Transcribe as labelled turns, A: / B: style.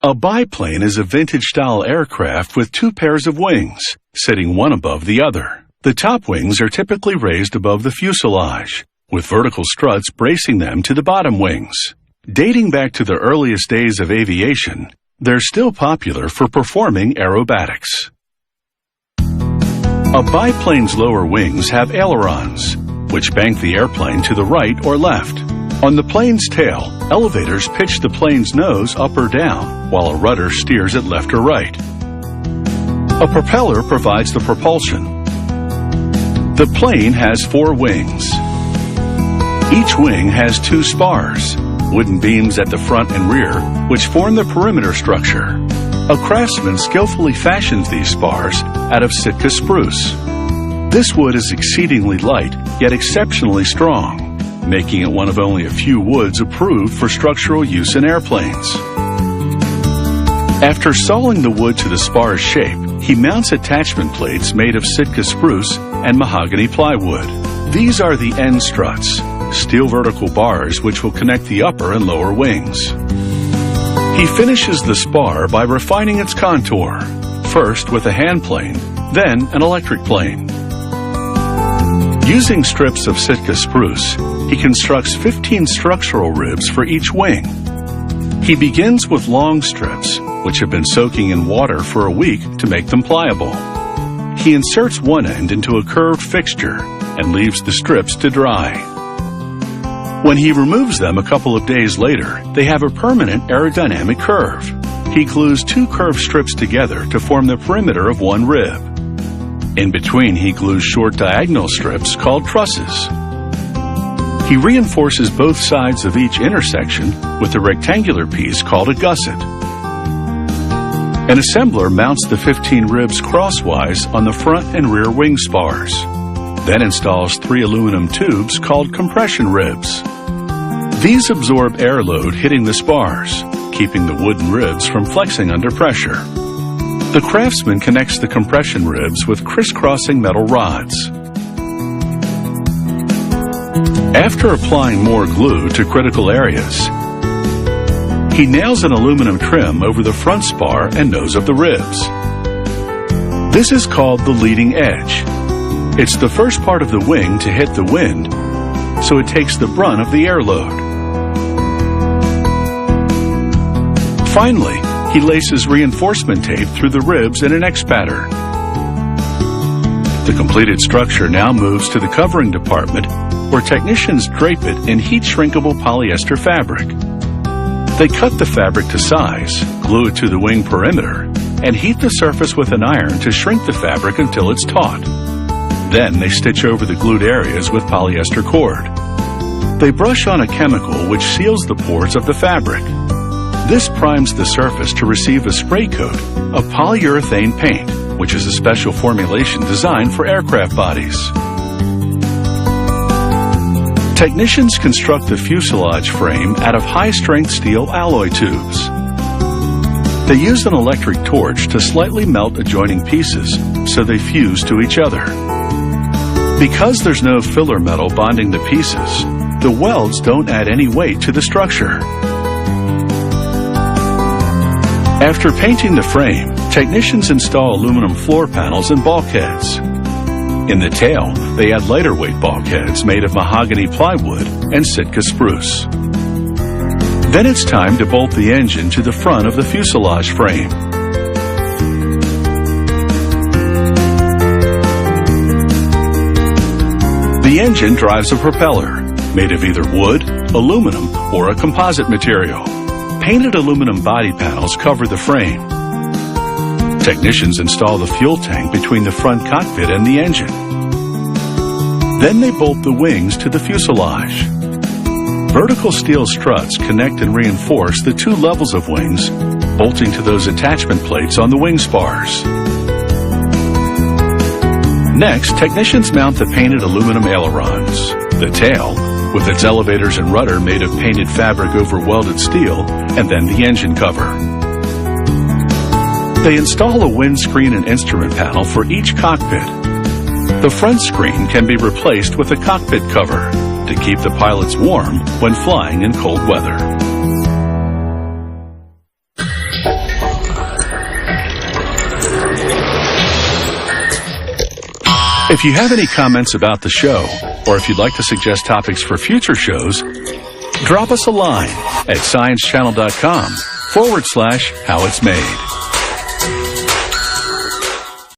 A: A biplane is a vintage-style aircraft with two pairs of wings, sitting one above the other. The top wings are typically raised above the fuselage, with vertical struts bracing them to the bottom wings. Dating back to the earliest days of aviation, they're still popular for performing aerobatics. A biplane's lower wings have ailerons, which bank the airplane to the right or left. On the plane's tail, elevators pitch the plane's nose up or down, while a rudder steers it left or right. A propeller provides the propulsion. The plane has 4 wings. Each wing has 2 spars, wooden beams at the front and rear, which form the perimeter structure. A craftsman skillfully fashions these spars out of Sitka spruce. This wood is exceedingly light, yet exceptionally strong, making it one of only a few woods approved for structural use in airplanes. After sawing the wood to the spar's shape, he mounts attachment plates made of Sitka spruce and mahogany plywood. These are the end struts, steel vertical bars which will connect the upper and lower wings. He finishes the spar by refining its contour, first with a hand plane, then an electric plane. Using strips of Sitka spruce, he constructs 15 structural ribs for each wing. He begins with long strips, which have been soaking in water for a week to make them pliable. He inserts one end into a curved fixture and leaves the strips to dry. When he removes them a couple of days later, they have a permanent aerodynamic curve. He glues 2 curved strips together to form the perimeter of one rib. In between, he glues short diagonal strips called trusses. He reinforces both sides of each intersection with a rectangular piece called a gusset. An assembler mounts the 15 ribs crosswise on the front and rear wing spars, then installs 3 aluminum tubes called compression ribs. These absorb air load hitting the spars, keeping the wooden ribs from flexing under pressure. The craftsman connects the compression ribs with crisscrossing metal rods. After applying more glue to critical areas, he nails an aluminum trim over the front spar and nose of the ribs. This is called the leading edge. It's the first part of the wing to hit the wind, so it takes the brunt of the air load. Finally, he laces reinforcement tape through the ribs in an X pattern. The completed structure now moves to the covering department, where technicians drape it in heat-shrinkable polyester fabric. They cut the fabric to size, glue it to the wing perimeter, and heat the surface with an iron to shrink the fabric until it's taut. Then they stitch over the glued areas with polyester cord. They brush on a chemical which seals the pores of the fabric. This primes the surface to receive a spray coat of polyurethane paint, which is a special formulation designed for aircraft bodies. Technicians construct the fuselage frame out of high-strength steel alloy tubes. They use an electric torch to slightly melt adjoining pieces so they fuse to each other. Because there's no filler metal bonding the pieces, the welds don't add any weight to the structure. After painting the frame, technicians install aluminum floor panels and bulkheads. In the tail, they add lighter weight bulkheads made of mahogany plywood and Sitka spruce. Then it's time to bolt the engine to the front of the fuselage frame. The engine drives a propeller, made of either wood, aluminum, or a composite material. Painted aluminum body panels cover the frame. Technicians install the fuel tank between the front cockpit and the engine. Then they bolt the wings to the fuselage. Vertical steel struts connect and reinforce the 2 levels of wings, bolting to those attachment plates on the wing spars. Next, technicians mount the painted aluminum ailerons. The tail, with its elevators and rudder made of painted fabric over welded steel, and then the engine cover. They install a windscreen and instrument panel for each cockpit. The front screen can be replaced with a cockpit cover to keep the pilots warm when flying in cold weather. If you have any comments about the show, or if you'd like to suggest topics for future shows, drop us a line at sciencechannel.com/howitsmade.